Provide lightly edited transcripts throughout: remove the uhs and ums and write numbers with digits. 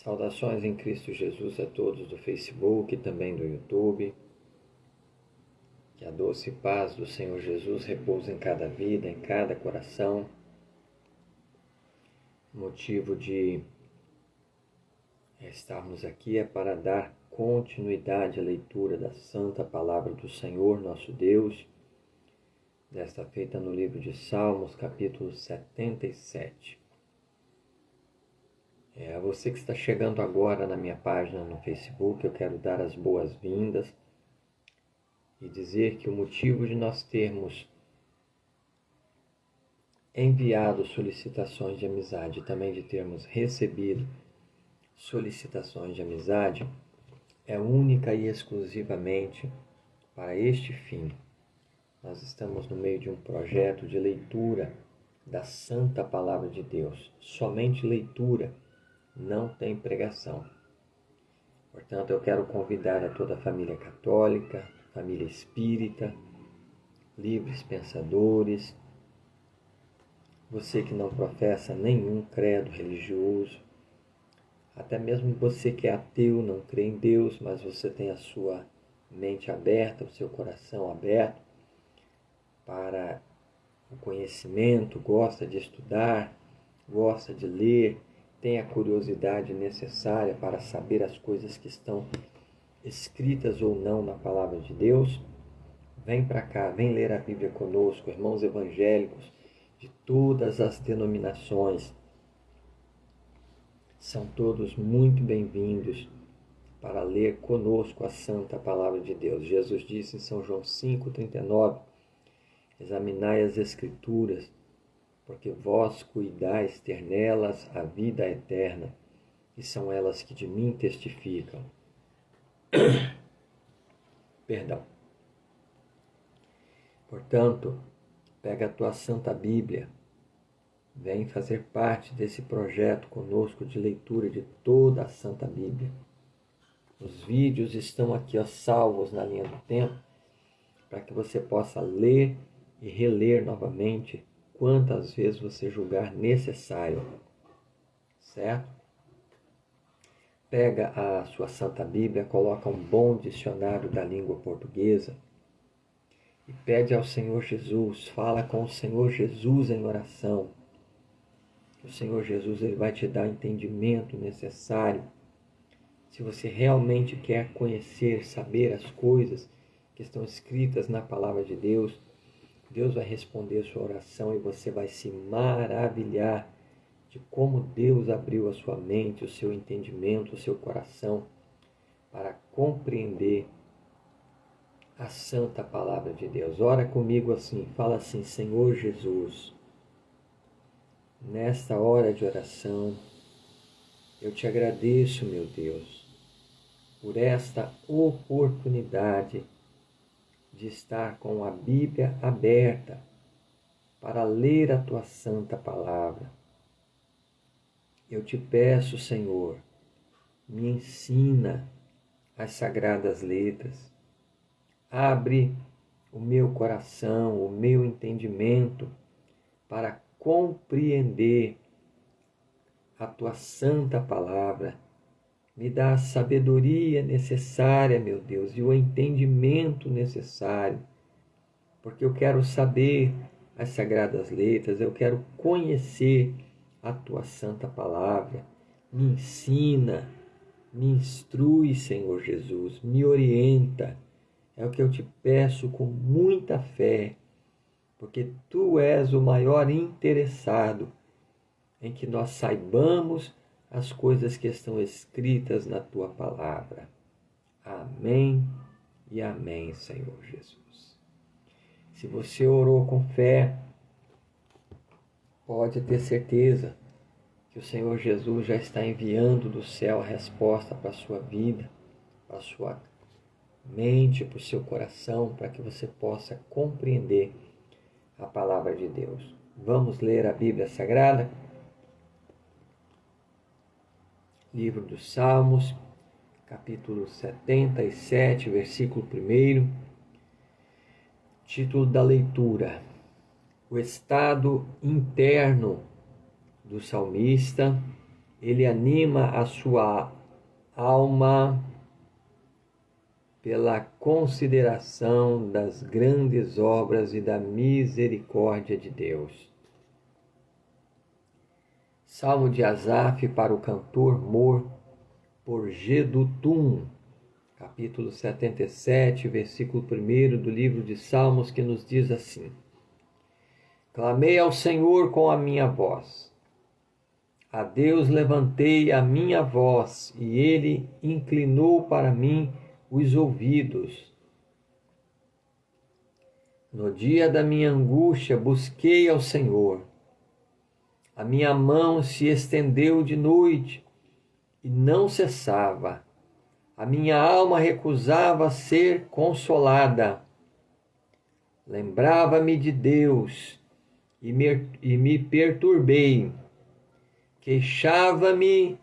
Saudações em Cristo Jesus a todos do Facebook e também do YouTube. Que a doce paz do Senhor Jesus repouse em cada vida, em cada coração. O motivo de estarmos aqui é para dar continuidade à leitura da Santa Palavra do Senhor, nosso Deus, desta feita no livro de Salmos, capítulo 77. A você que está chegando agora na minha página no Facebook, eu quero dar as boas-vindas e dizer que o motivo de nós termos enviado solicitações de amizade e também de termos recebido solicitações de amizade é única e exclusivamente para este fim. Nós estamos no meio de um projeto de leitura da Santa Palavra de Deus, somente leitura, não tem pregação. Portanto, eu quero convidar a toda a família católica, família espírita, livres pensadores, você que não professa nenhum credo religioso, até mesmo você que é ateu, não crê em Deus, mas você tem a sua mente aberta, o seu coração aberto para o conhecimento, gosta de estudar, gosta de ler, tem a curiosidade necessária para saber as coisas que estão escritas ou não na Palavra de Deus, vem para cá, vem ler a Bíblia conosco, irmãos evangélicos de todas as denominações. São todos muito bem-vindos para ler conosco a Santa Palavra de Deus. Jesus disse em São João 5,39, examinai as Escrituras, porque vós cuidais ter nelas a vida eterna, e são elas que de mim testificam. Perdão. Portanto, pega a tua Santa Bíblia, vem fazer parte desse projeto conosco de leitura de toda a Santa Bíblia. Os vídeos estão aqui salvos na linha do tempo, para que você possa ler e reler novamente quantas vezes você julgar necessário, certo? Pega a sua Santa Bíblia, coloca um bom dicionário da língua portuguesa e pede ao Senhor Jesus, fala com o Senhor Jesus em oração. O Senhor Jesus ele vai te dar o entendimento necessário. Se você realmente quer conhecer, saber as coisas que estão escritas na Palavra de Deus, Deus vai responder a sua oração e você vai se maravilhar de como Deus abriu a sua mente, o seu entendimento, o seu coração para compreender a Santa Palavra de Deus. Ora comigo assim, fala assim: Senhor Jesus, nesta hora de oração, eu te agradeço, meu Deus, por esta oportunidade de estar com a Bíblia aberta para ler a tua Santa Palavra. Eu te peço, Senhor, me ensina as sagradas letras. Abre o meu coração, o meu entendimento para compreender a tua Santa Palavra. Me dá a sabedoria necessária, meu Deus, e o entendimento necessário, porque eu quero saber as sagradas letras, eu quero conhecer a tua Santa Palavra. Me ensina, me instrui, Senhor Jesus, me orienta. É o que eu te peço com muita fé, porque tu és o maior interessado em que nós saibamos as coisas que estão escritas na tua palavra. Amém e amém, Senhor Jesus. Se você orou com fé, pode ter certeza que o Senhor Jesus já está enviando do céu a resposta para a sua vida, para a sua mente, para o seu coração, para que você possa compreender a palavra de Deus. Vamos ler a Bíblia Sagrada? Livro dos Salmos, capítulo 77, versículo 1. Título da leitura: O estado interno do salmista Ele anima a sua alma pela consideração das grandes obras e da misericórdia de Deus. Salmo de Asaf para o cantor Mor, por Jedutum, capítulo 77, versículo 1 do livro de Salmos, que nos diz assim: Clamei ao Senhor com a minha voz. A Deus levantei a minha voz, e Ele inclinou para mim os ouvidos. No dia da minha angústia busquei ao Senhor. A minha mão se estendeu de noite e não cessava. A minha alma recusava ser consolada. Lembrava-me de Deus e me perturbei. Queixava-me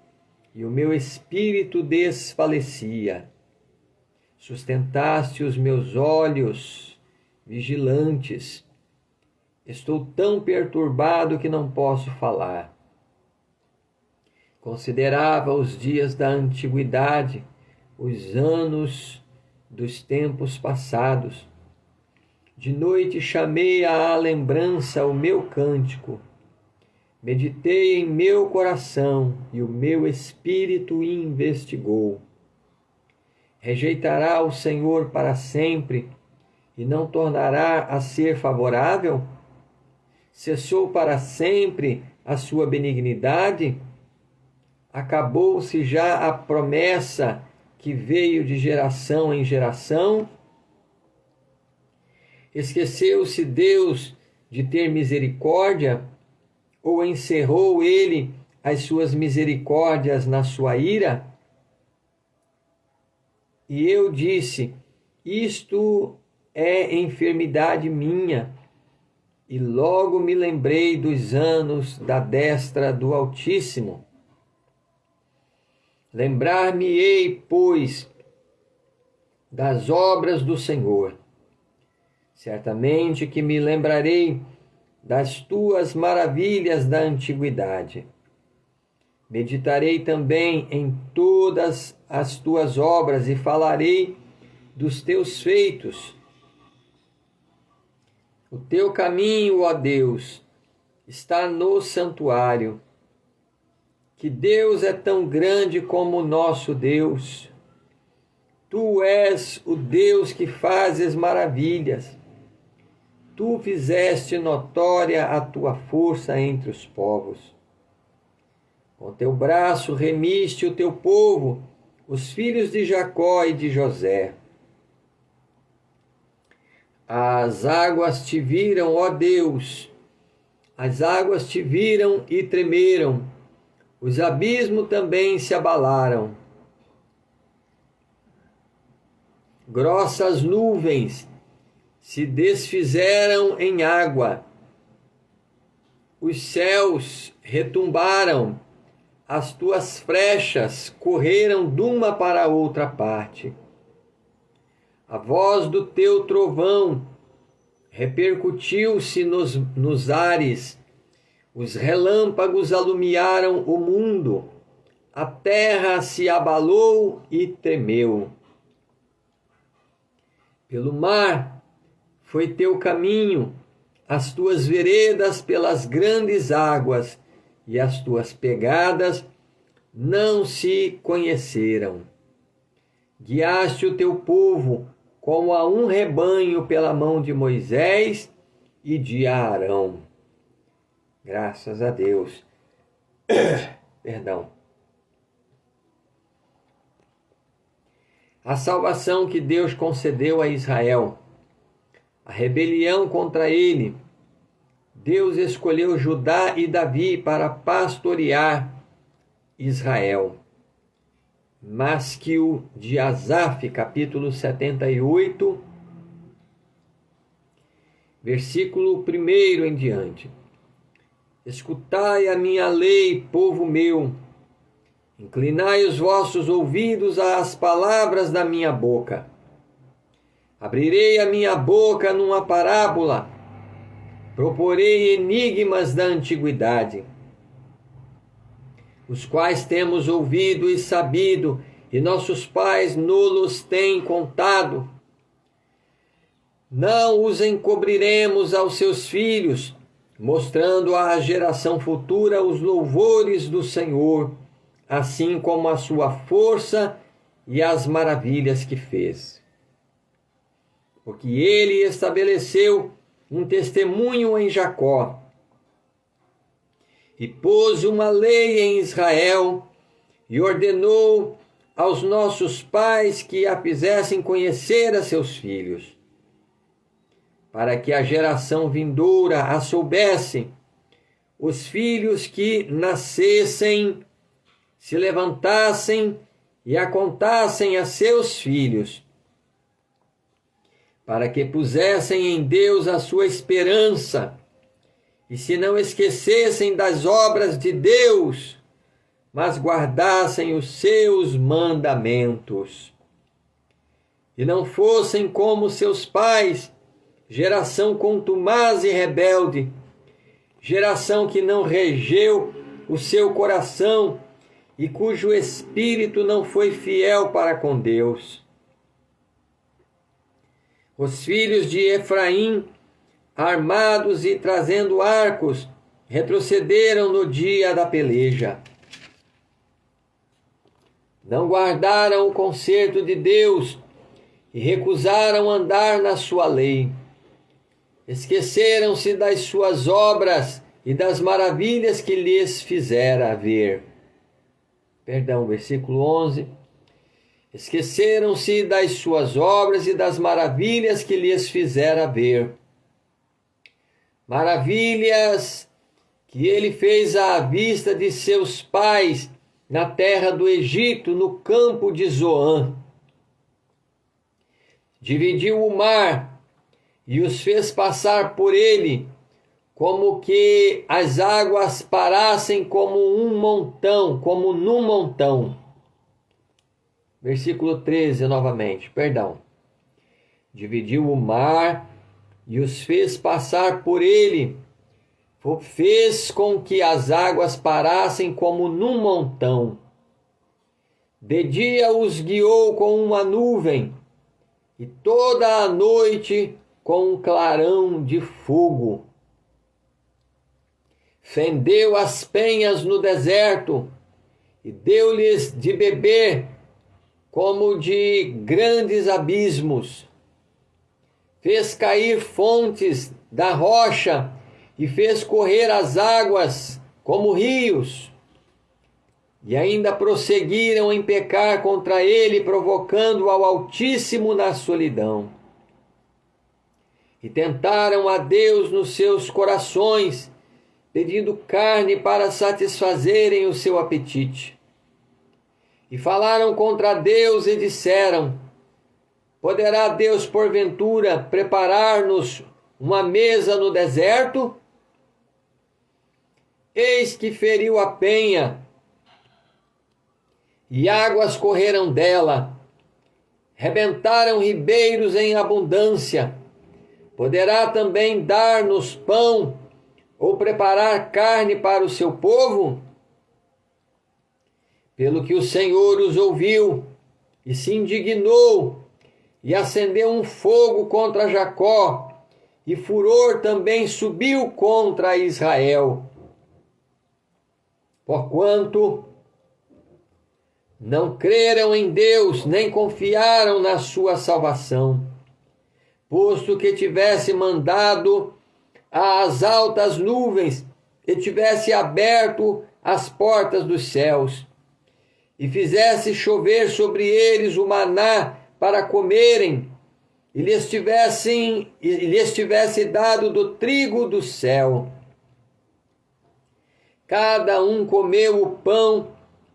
e o meu espírito desfalecia. Sustentaste os meus olhos vigilantes. Estou tão perturbado que não posso falar. Considerava os dias da antiguidade, os anos dos tempos passados. De noite chamei à lembrança o meu cântico. Meditei em meu coração e o meu espírito investigou. Rejeitará o Senhor para sempre e não tornará a ser favorável? Cessou para sempre a sua benignidade? Acabou-se já a promessa que veio de geração em geração? Esqueceu-se Deus de ter misericórdia? Ou encerrou ele as suas misericórdias na sua ira? E eu disse: isto é enfermidade minha. E logo me lembrei dos anos da destra do Altíssimo. Lembrar-me-ei, pois, das obras do Senhor. Certamente que me lembrarei das tuas maravilhas da antiguidade. Meditarei também em todas as tuas obras e falarei dos teus feitos. O teu caminho, ó Deus, está no santuário. Que Deus é tão grande como o nosso Deus. Tu és o Deus que fazes maravilhas. Tu fizeste notória a tua força entre os povos. Com teu braço remiste o teu povo, os filhos de Jacó e de José. As águas te viram, ó Deus, as águas te viram e tremeram, os abismos também se abalaram. Grossas nuvens se desfizeram em água, os céus retumbaram, as tuas frechas correram de uma para outra parte. A voz do teu trovão repercutiu-se nos ares, os relâmpagos alumiaram o mundo, a terra se abalou e tremeu. Pelo mar foi teu caminho, as tuas veredas pelas grandes águas, e as tuas pegadas não se conheceram. Guiaste o teu povo como a um rebanho pela mão de Moisés e de Arão. Graças a Deus. Perdão. A salvação que Deus concedeu a Israel, a rebelião contra ele. Deus escolheu Judá e Davi para pastorear Israel. Mas que o de Asaf, capítulo 78, versículo 1 em diante. Escutai a minha lei, povo meu, inclinai os vossos ouvidos às palavras da minha boca. Abrirei a minha boca numa parábola, proporei enigmas da antiguidade. os quais temos ouvido e sabido, e nossos pais nos têm contado. Não os encobriremos aos seus filhos, mostrando à geração futura os louvores do Senhor, assim como a sua força e as maravilhas que fez. Porque ele estabeleceu um testemunho em Jacó, e pôs uma lei em Israel, e ordenou aos nossos pais que a fizessem conhecer a seus filhos, para que a geração vindoura a soubesse, os filhos que nascessem se levantassem e a contassem a seus filhos, para que pusessem em Deus a sua esperança, e se não esquecessem das obras de Deus, mas guardassem os seus mandamentos, e não fossem como seus pais, geração contumaz e rebelde, geração que não regeu o seu coração e cujo espírito não foi fiel para com Deus. Os filhos de Efraim, armados e trazendo arcos, retrocederam no dia da peleja. Não guardaram o concerto de Deus e recusaram andar na sua lei. Esqueceram-se das suas obras e das maravilhas que lhes fizera ver. Versículo 11. Esqueceram-se das suas obras e das maravilhas que lhes fizera ver. Maravilhas que ele fez à vista de seus pais na terra do Egito, no campo de Zoã. Dividiu o mar e os fez passar por ele, como que as águas parassem como num montão. Versículo 13 novamente, Dividiu o mar e os fez passar por ele, fez com que as águas parassem como num montão. De dia os guiou com uma nuvem, e toda a noite com um clarão de fogo. Fendeu as penhas no deserto, e deu-lhes de beber como de grandes abismos. Fez cair fontes da rocha, e fez correr as águas como rios. E ainda prosseguiram em pecar contra ele, provocando ao Altíssimo na solidão. E tentaram a Deus nos seus corações, pedindo carne para satisfazerem o seu apetite. E falaram contra Deus e disseram: poderá Deus, porventura, preparar-nos uma mesa no deserto? Eis que feriu a penha, e águas correram dela, rebentaram ribeiros em abundância. Poderá também dar-nos pão, ou preparar carne para o seu povo? Pelo que o Senhor os ouviu, e se indignou, e acendeu um fogo contra Jacó, e furor também subiu contra Israel. Porquanto não creram em Deus, nem confiaram na sua salvação, posto que tivesse mandado às altas nuvens, e tivesse aberto as portas dos céus, e fizesse chover sobre eles o maná para comerem, e lhes tivesse dado do trigo do céu. Cada um comeu o pão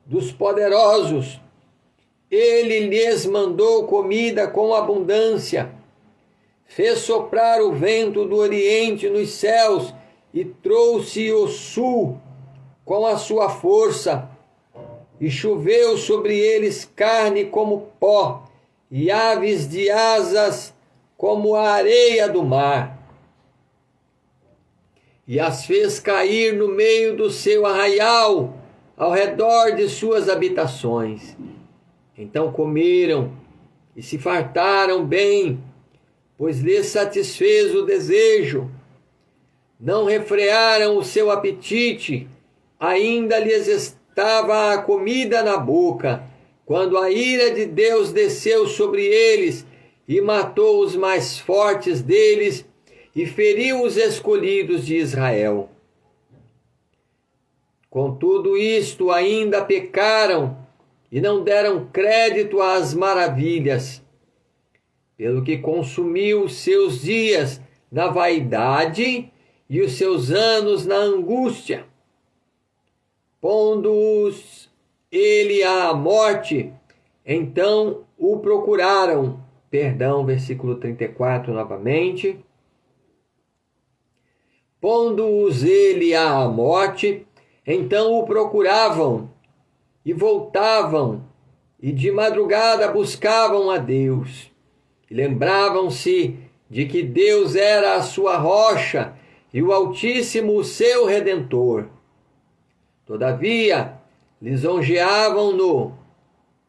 dos poderosos. Ele lhes mandou comida com abundância. Fez soprar o vento do oriente nos céus e trouxe o sul com a sua força. E choveu sobre eles carne como pó, e aves de asas como a areia do mar. E as fez cair no meio do seu arraial, ao redor de suas habitações. Então comeram e se fartaram bem, pois lhes satisfez o desejo. Não refrearam o seu apetite, ainda lhes estava a comida na boca, quando a ira de Deus desceu sobre eles e matou os mais fortes deles e feriu os escolhidos de Israel. Com tudo isto ainda pecaram e não deram crédito às maravilhas, pelo que consumiu os seus dias na vaidade e os seus anos na angústia. Pondo-os ele à morte, então o procuraram. Versículo 34 novamente. Pondo-os ele à morte, então o procuravam, e voltavam, e de madrugada buscavam a Deus. E lembravam-se de que Deus era a sua rocha, e o Altíssimo o seu Redentor. Todavia, lisonjeavam-no,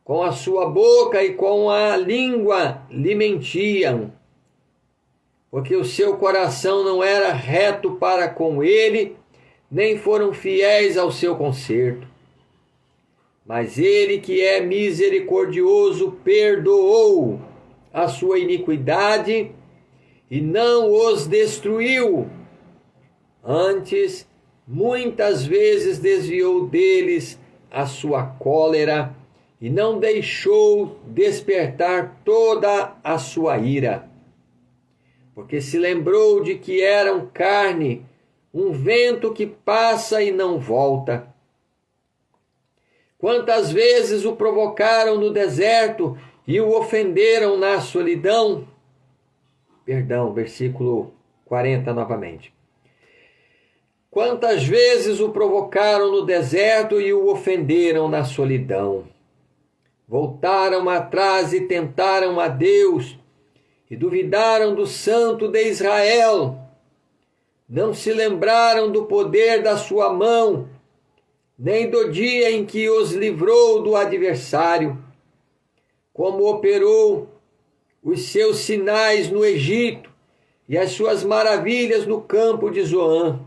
com a sua boca e com a língua lhe mentiam, porque o seu coração não era reto para com ele, nem foram fiéis ao seu conserto. Mas ele, que é misericordioso, perdoou a sua iniquidade e não os destruiu. Antes, muitas vezes desviou deles a sua cólera e não deixou despertar toda a sua ira. Porque se lembrou de que eram carne, um vento que passa e não volta. Quantas vezes o provocaram no deserto e o ofenderam na solidão? Versículo 40 novamente. Quantas vezes o provocaram no deserto e o ofenderam na solidão? Voltaram atrás e tentaram a Deus, e duvidaram do Santo de Israel. Não se lembraram do poder da sua mão, nem do dia em que os livrou do adversário, como operou os seus sinais no Egito e as suas maravilhas no campo de Zoã,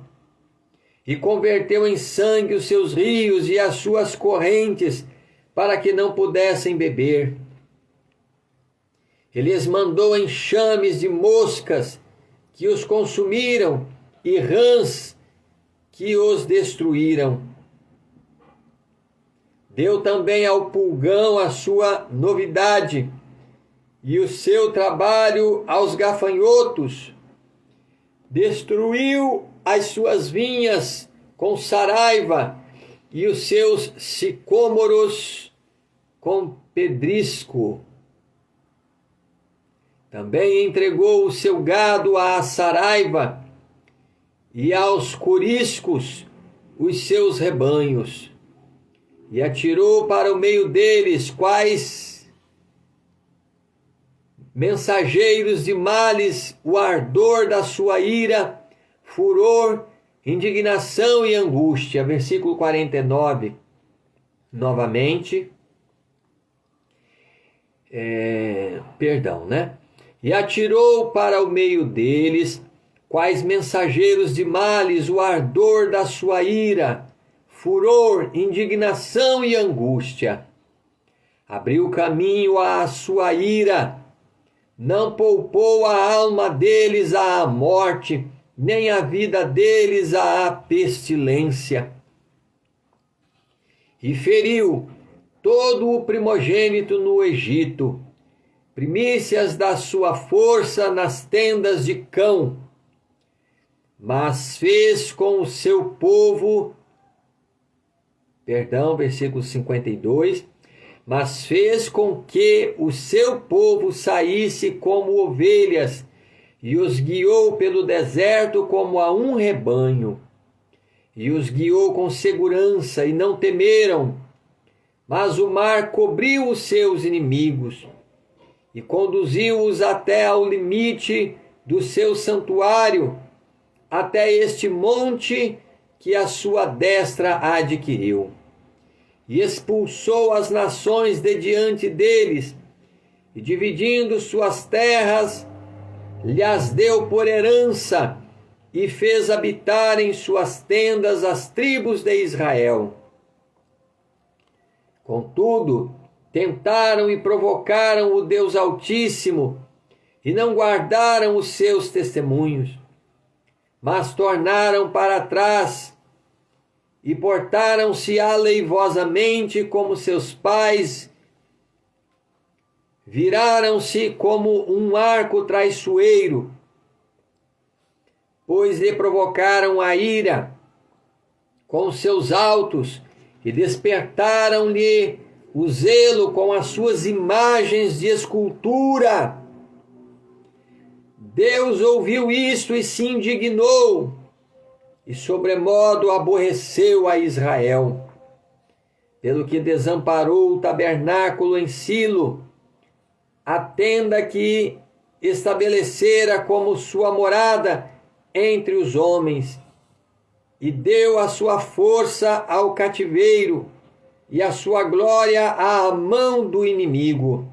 e converteu em sangue os seus rios e as suas correntes, para que não pudessem beber. Ele lhes mandou enxames de moscas que os consumiram e rãs que os destruíram. Deu também ao pulgão a sua novidade e o seu trabalho aos gafanhotos. Destruiu as suas vinhas com saraiva e os seus sicômoros com pedrisco. Também entregou o seu gado à saraiva e aos coriscos os seus rebanhos. E atirou para o meio deles quais mensageiros de males o ardor da sua ira, furor, indignação e angústia. Versículo 49, novamente. E atirou para o meio deles quais mensageiros de males o ardor da sua ira, furor, indignação e angústia. Abriu caminho à sua ira, não poupou a alma deles à morte, nem a vida deles à pestilência. E feriu todo o primogênito no Egito, primícias da sua força nas tendas de cão, mas fez com o seu povo, versículo 52, mas fez com que o seu povo saísse como ovelhas e os guiou pelo deserto como a um rebanho, e os guiou com segurança e não temeram, mas o mar cobriu os seus inimigos e conduziu-os até ao limite do seu santuário, até este monte que a sua destra adquiriu. e expulsou as nações de diante deles, e dividindo suas terras, lhes deu por herança, e fez habitar em suas tendas as tribos de Israel. Contudo, tentaram e provocaram o Deus Altíssimo, e não guardaram os seus testemunhos, mas tornaram para trás, e portaram-se aleivosamente como seus pais, viraram-se como um arco traiçoeiro, pois lhe provocaram a ira com seus altos, e despertaram-lhe o zelo com as suas imagens de escultura. Deus ouviu isto e se indignou, e sobremodo aborreceu a Israel, pelo que desamparou o tabernáculo em Silo, a tenda que estabelecera como sua morada entre os homens, e deu a sua força ao cativeiro, e a sua glória à mão do inimigo.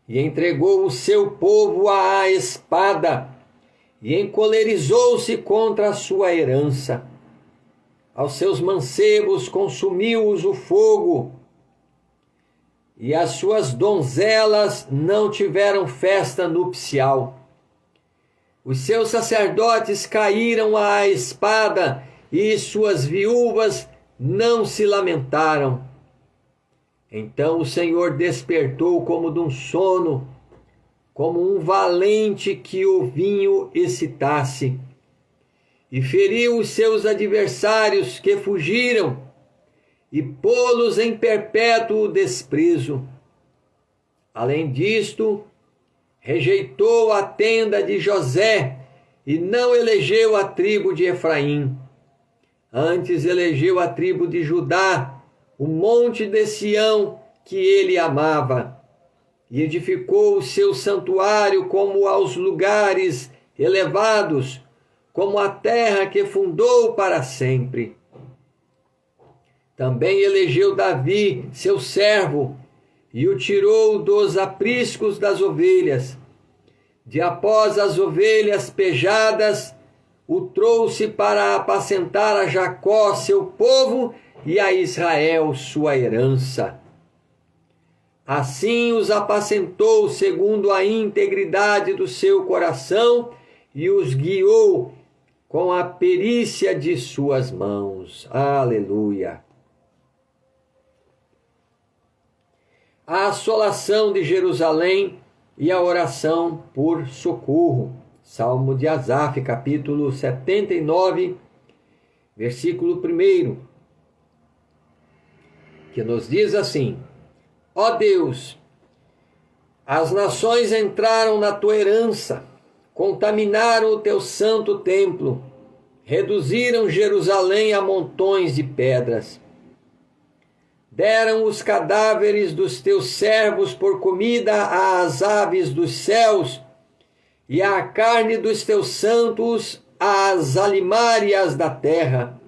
E entregou o seu povo à espada, e encolerizou-se contra a sua herança. Aos seus mancebos consumiu-os o fogo, e as suas donzelas não tiveram festa nupcial. Os seus sacerdotes caíram à espada, e suas viúvas não se lamentaram. Então o Senhor despertou como de um sono, como um valente que o vinho excitasse, e feriu os seus adversários que fugiram, e pô-los em perpétuo desprezo. Além disto, rejeitou a tenda de José, e não elegeu a tribo de Efraim. Antes elegeu a tribo de Judá, o monte de Sião que ele amava, e edificou o seu santuário como aos lugares elevados, como a terra que fundou para sempre. Também elegeu Davi, seu servo, e o tirou dos apriscos das ovelhas. De após as ovelhas pejadas, o trouxe para apacentar a Jacó, seu povo, e a Israel, sua herança. Assim os apacentou segundo a integridade do seu coração, e os guiou com a perícia de suas mãos. Aleluia! A assolação de Jerusalém e a oração por socorro. Salmo de Asaf, capítulo 79, versículo 1, que nos diz assim: Ó Deus, as nações entraram na tua herança, contaminaram o teu santo templo, reduziram Jerusalém a montões de pedras. Deram os cadáveres dos teus servos por comida às aves dos céus, e a carne dos teus santos às alimárias da terra.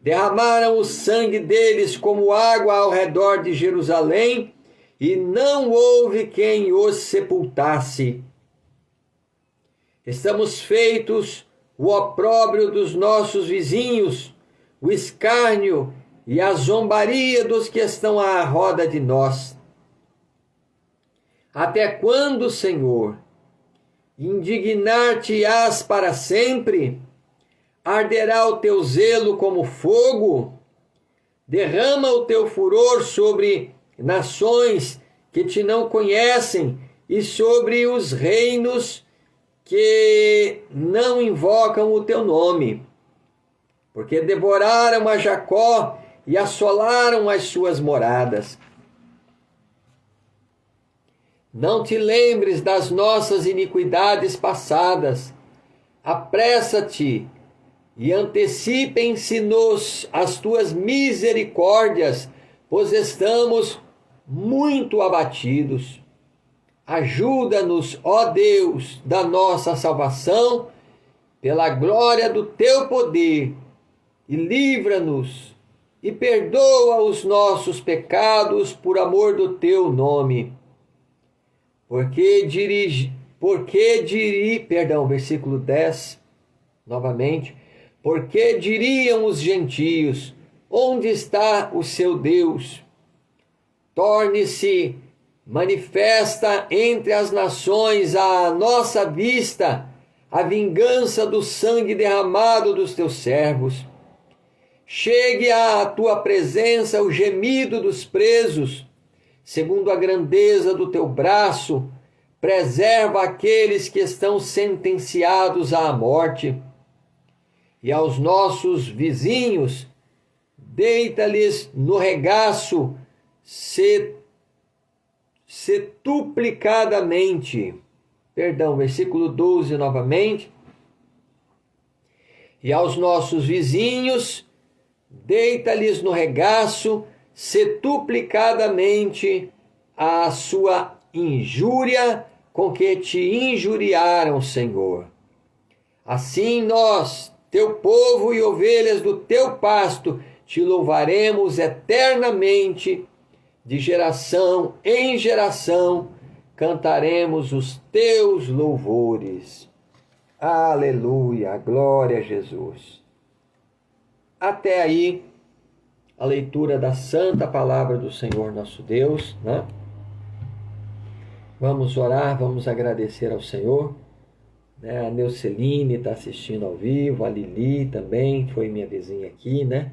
Derramaram o sangue deles como água ao redor de Jerusalém, e não houve quem os sepultasse. Estamos feitos o opróbrio dos nossos vizinhos, o escárnio e a zombaria dos que estão à roda de nós. Até quando, Senhor? Indignar-te-ás para sempre? Arderá o teu zelo como fogo? Derrama o teu furor sobre nações que te não conhecem e sobre os reinos que não invocam o teu nome. Porque devoraram a Jacó e assolaram as suas moradas. Não te lembres das nossas iniquidades passadas. Apressa-te e antecipem-se-nos as tuas misericórdias, pois estamos muito abatidos. Ajuda-nos, ó Deus, da nossa salvação, pela glória do teu poder, e livra-nos e perdoa os nossos pecados por amor do teu nome. Versículo 10, novamente. Porque diriam os gentios: onde está o seu Deus? Torne-se manifesta entre as nações à nossa vista a vingança do sangue derramado dos teus servos. Chegue à tua presença o gemido dos presos, segundo a grandeza do teu braço, preserva aqueles que estão sentenciados à morte. E aos nossos vizinhos, deita-lhes no regaço setuplicadamente. Versículo 12 novamente. E aos nossos vizinhos, deita-lhes no regaço setuplicadamente a sua injúria com que te injuriaram, Senhor. Assim nós, teu povo e ovelhas do teu pasto, te louvaremos eternamente, de geração em geração, cantaremos os teus louvores. Aleluia, glória a Jesus. Até aí, a leitura da santa palavra do Senhor nosso Deus, né? Vamos orar, vamos agradecer ao Senhor. A Neuceline está assistindo ao vivo, a Lili também, foi minha vizinha aqui, né?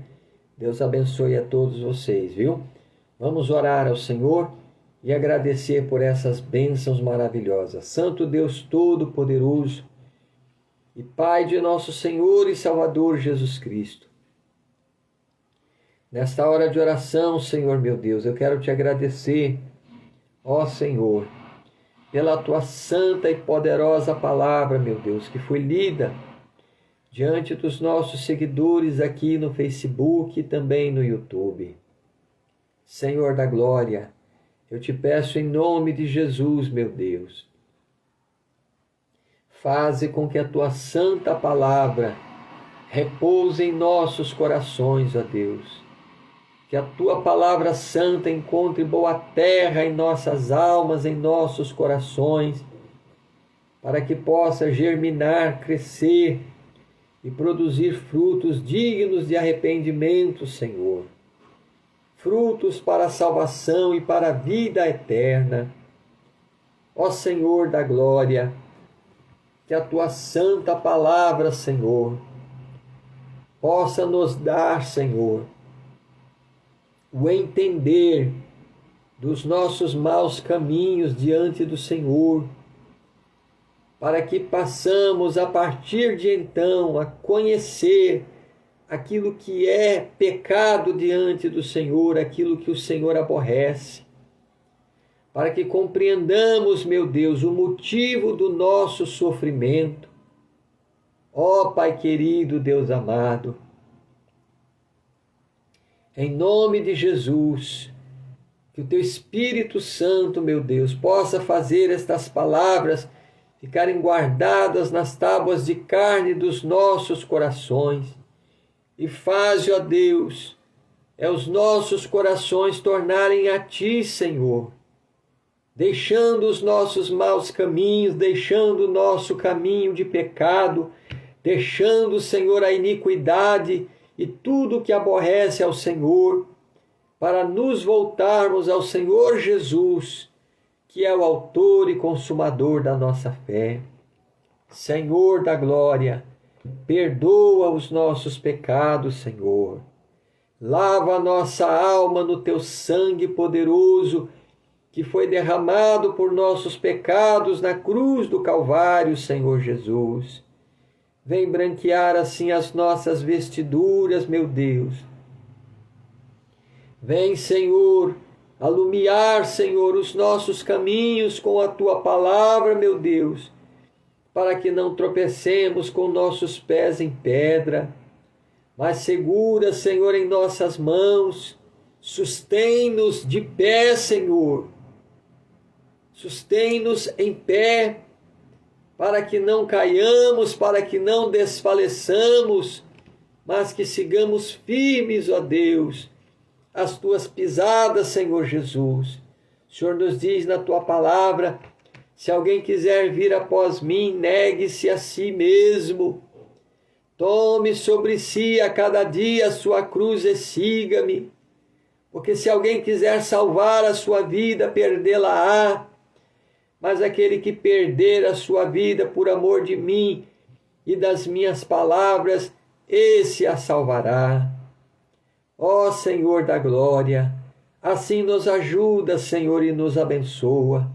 Deus abençoe a todos vocês, viu? Vamos orar ao Senhor e agradecer por essas bênçãos maravilhosas. Santo Deus Todo-Poderoso e Pai de nosso Senhor e Salvador Jesus Cristo. Nesta hora de oração, Senhor meu Deus, eu quero te agradecer, ó Senhor, pela tua santa e poderosa palavra, meu Deus, que foi lida diante dos nossos seguidores aqui no Facebook e também no YouTube. Senhor da glória, eu te peço em nome de Jesus, meu Deus, faze com que a tua santa palavra repouse em nossos corações, ó Deus. Que a tua palavra santa encontre boa terra em nossas almas, em nossos corações, para que possa germinar, crescer e produzir frutos dignos de arrependimento, Senhor. Frutos para a salvação e para a vida eterna. Ó Senhor da glória, que a tua santa palavra, Senhor, possa nos dar, Senhor, o entender dos nossos maus caminhos diante do Senhor, para que passamos a partir de então a conhecer aquilo que é pecado diante do Senhor, aquilo que o Senhor aborrece, para que compreendamos, meu Deus, o motivo do nosso sofrimento. Ó Pai querido, Deus amado, em nome de Jesus, que o teu Espírito Santo, meu Deus, possa fazer estas palavras ficarem guardadas nas tábuas de carne dos nossos corações. E faze, ó Deus, os nossos corações tornarem a Ti, Senhor, deixando os nossos maus caminhos, deixando o nosso caminho de pecado, deixando, Senhor, a iniquidade e tudo que aborrece ao Senhor, para nos voltarmos ao Senhor Jesus, que é o autor e consumador da nossa fé. Senhor da glória, perdoa os nossos pecados, Senhor. Lava a nossa alma no teu sangue poderoso, que foi derramado por nossos pecados na cruz do Calvário, Senhor Jesus. Vem branquear assim as nossas vestiduras, meu Deus. Vem, Senhor, alumiar, Senhor, os nossos caminhos com a tua palavra, meu Deus, para que não tropecemos com nossos pés em pedra, mas segura, Senhor, em nossas mãos, sustém-nos de pé, Senhor, sustém-nos em pé, para que não caiamos, para que não desfaleçamos, mas que sigamos firmes, ó Deus, as tuas pisadas, Senhor Jesus. O Senhor nos diz na tua palavra: se alguém quiser vir após mim, negue-se a si mesmo. Tome sobre si a cada dia a sua cruz e siga-me. Porque se alguém quiser salvar a sua vida, perdê-la-á. Mas aquele que perder a sua vida por amor de mim e das minhas palavras, esse a salvará. Ó Senhor da glória, assim nos ajuda, Senhor, e nos abençoa.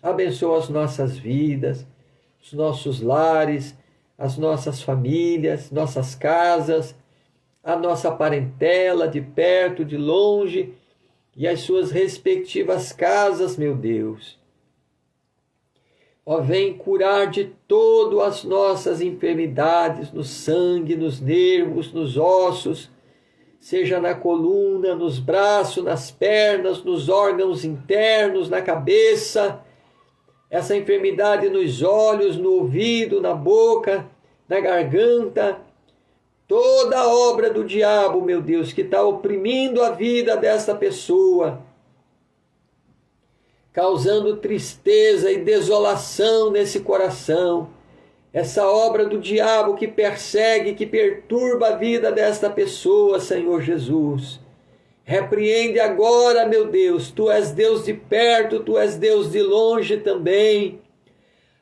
Abençoa as nossas vidas, os nossos lares, as nossas famílias, nossas casas, a nossa parentela de perto, de longe, e as suas respectivas casas, meu Deus. Ó, vem curar de todo as nossas enfermidades, no sangue, nos nervos, nos ossos, seja na coluna, nos braços, nas pernas, nos órgãos internos, na cabeça, essa enfermidade nos olhos, no ouvido, na boca, na garganta, toda a obra do diabo, meu Deus, que está oprimindo a vida dessa pessoa, causando tristeza e desolação nesse coração, essa obra do diabo que persegue, que perturba a vida desta pessoa, Senhor Jesus. Repreende agora, meu Deus, Tu és Deus de perto, Tu és Deus de longe também.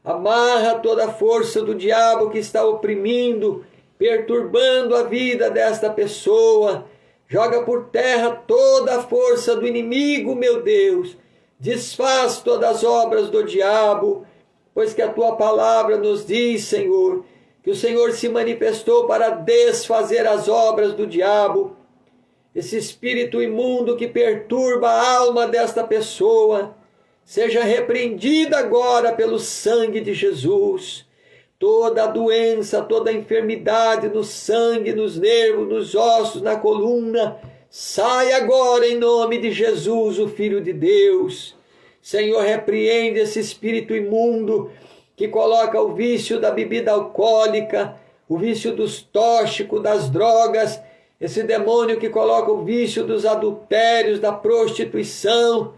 Amarra toda a força do diabo que está oprimindo, perturbando a vida desta pessoa. Joga por terra toda a força do inimigo, meu Deus. Desfaz todas as obras do diabo, pois que a Tua palavra nos diz, Senhor, que o Senhor se manifestou para desfazer as obras do diabo. Esse espírito imundo que perturba a alma desta pessoa, seja repreendida agora pelo sangue de Jesus. Toda a doença, toda a enfermidade no sangue, nos nervos, nos ossos, na coluna, sai agora em nome de Jesus, o Filho de Deus. Senhor, repreende esse espírito imundo que coloca o vício da bebida alcoólica, o vício dos tóxicos, das drogas, esse demônio que coloca o vício dos adultérios, da prostituição,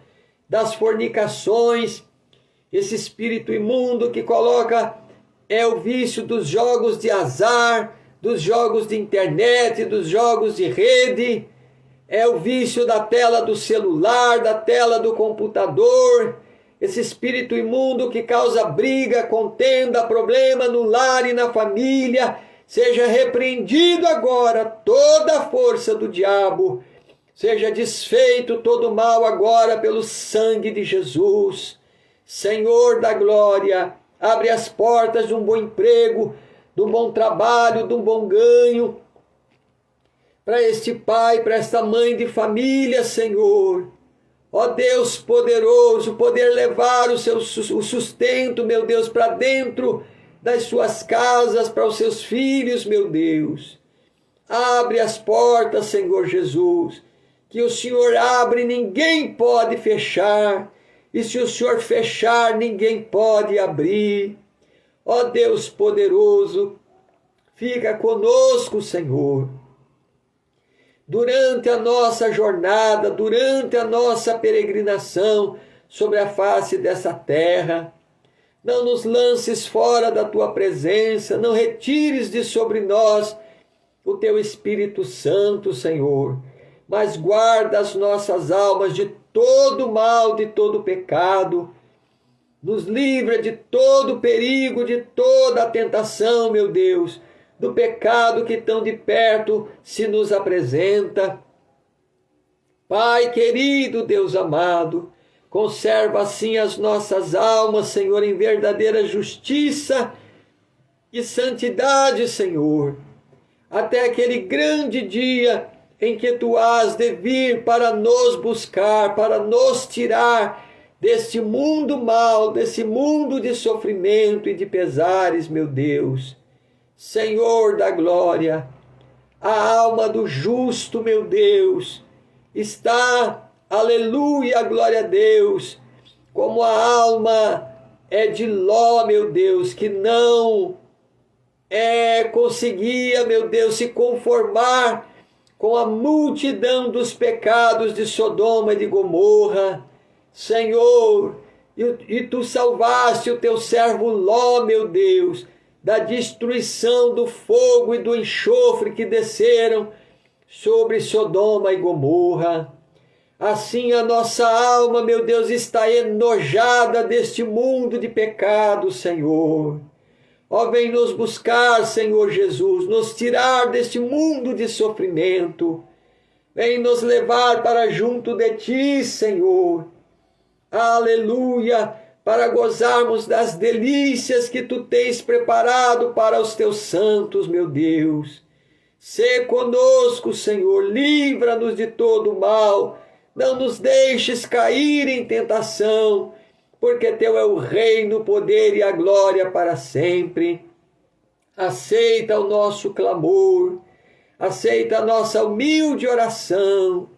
das fornicações, esse espírito imundo que coloca o vício dos jogos de azar, dos jogos de internet, dos jogos de rede, é o vício da tela do celular, da tela do computador, esse espírito imundo que causa briga, contenda, problema no lar e na família. Seja repreendido agora toda a força do diabo, seja desfeito todo o mal agora pelo sangue de Jesus. Senhor da glória, abre as portas de um bom emprego, de um bom trabalho, de um bom ganho, para este pai, para esta mãe de família, Senhor. Ó Deus poderoso, poder levar o sustento, meu Deus, para dentro das suas casas, para os seus filhos, meu Deus. Abre as portas, Senhor Jesus, que o Senhor abre, ninguém pode fechar, e se o Senhor fechar, ninguém pode abrir. Ó Deus poderoso, fica conosco, Senhor. Durante a nossa jornada, durante a nossa peregrinação sobre a face dessa terra, não nos lances fora da Tua presença, não retires de sobre nós o Teu Espírito Santo, Senhor, mas guarda as nossas almas de todo mal, de todo pecado, nos livra de todo perigo, de toda a tentação, meu Deus, do pecado que tão de perto se nos apresenta. Pai querido, Deus amado, conserva assim as nossas almas, Senhor, em verdadeira justiça e santidade, Senhor, até aquele grande dia em que Tu has de vir para nos buscar, para nos tirar deste mundo mau, desse mundo de sofrimento e de pesares, meu Deus. Senhor da glória, a alma do justo, meu Deus, está, aleluia, glória a Deus, como a alma é de Ló, meu Deus, que não conseguia, meu Deus, se conformar com a multidão dos pecados de Sodoma e de Gomorra. Senhor, e tu salvaste o teu servo Ló, meu Deus, da destruição do fogo e do enxofre que desceram sobre Sodoma e Gomorra. Assim a nossa alma, meu Deus, está enojada deste mundo de pecado, Senhor. Ó, vem nos buscar, Senhor Jesus, nos tirar deste mundo de sofrimento. Vem nos levar para junto de Ti, Senhor. Aleluia! Para gozarmos das delícias que Tu tens preparado para os Teus santos, meu Deus. Sê conosco, Senhor, livra-nos de todo o mal. Não nos deixes cair em tentação, porque Teu é o reino, o poder e a glória para sempre. Aceita o nosso clamor, aceita a nossa humilde oração,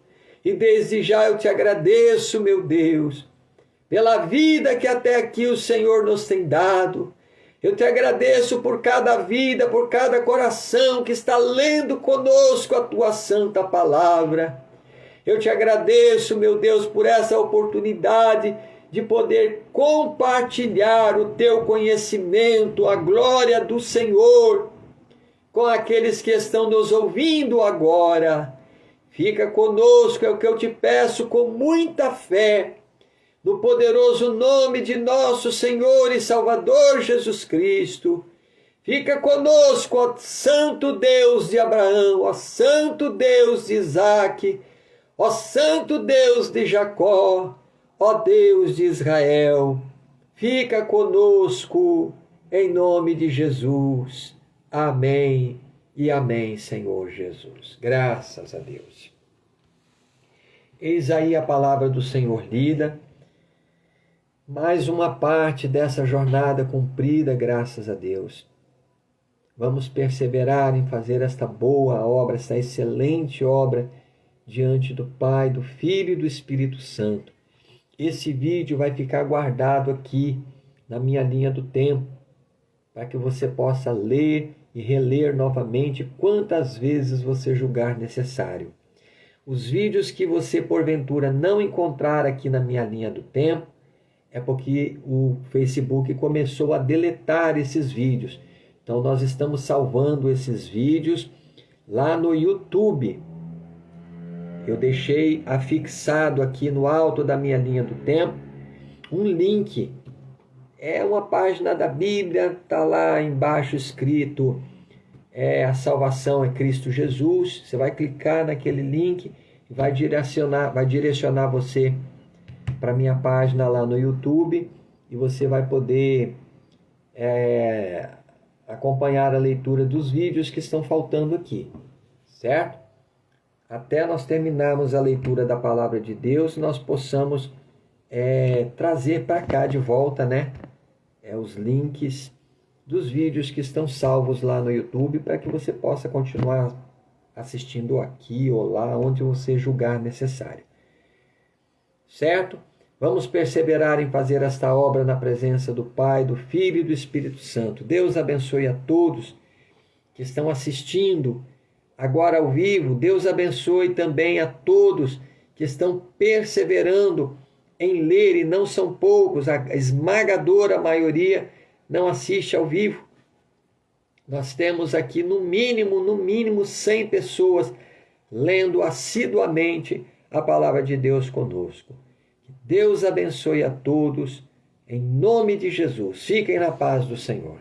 e desde já eu Te agradeço, meu Deus, pela vida que até aqui o Senhor nos tem dado. Eu Te agradeço por cada vida, por cada coração que está lendo conosco a Tua santa palavra. Eu Te agradeço, meu Deus, por essa oportunidade de poder compartilhar o Teu conhecimento, a glória do Senhor, com aqueles que estão nos ouvindo agora. Fica conosco, é o que eu Te peço com muita fé, no poderoso nome de nosso Senhor e Salvador Jesus Cristo. Fica conosco, ó Santo Deus de Abraão, ó Santo Deus de Isaque, ó Santo Deus de Jacó, ó Deus de Israel. Fica conosco, em nome de Jesus. Amém e amém, Senhor Jesus. Graças a Deus. Eis aí a palavra do Senhor lida. Mais uma parte dessa jornada cumprida, graças a Deus. Vamos perseverar em fazer esta boa obra, esta excelente obra, diante do Pai, do Filho e do Espírito Santo. Esse vídeo vai ficar guardado aqui na minha linha do tempo, para que você possa ler e reler novamente quantas vezes você julgar necessário. Os vídeos que você porventura não encontrar aqui na minha linha do tempo, é porque o Facebook começou a deletar esses vídeos. Então nós estamos salvando esses vídeos lá no YouTube. Eu deixei afixado aqui no alto da minha linha do tempo um link. É uma página da Bíblia, está lá embaixo escrito a salvação é Cristo Jesus. Você vai clicar naquele link e vai direcionar você para a minha página lá no YouTube, e você vai poder acompanhar a leitura dos vídeos que estão faltando aqui, certo? Até nós terminarmos a leitura da palavra de Deus, nós possamos trazer para cá de volta, né? Os links dos vídeos que estão salvos lá no YouTube, para que você possa continuar assistindo aqui ou lá, onde você julgar necessário. Certo? Vamos perseverar em fazer esta obra na presença do Pai, do Filho e do Espírito Santo. Deus abençoe a todos que estão assistindo agora ao vivo. Deus abençoe também a todos que estão perseverando em ler, e não são poucos, a esmagadora maioria não assiste ao vivo. Nós temos aqui no mínimo 100 pessoas lendo assiduamente a palavra de Deus conosco. Deus abençoe a todos, em nome de Jesus. Fiquem na paz do Senhor.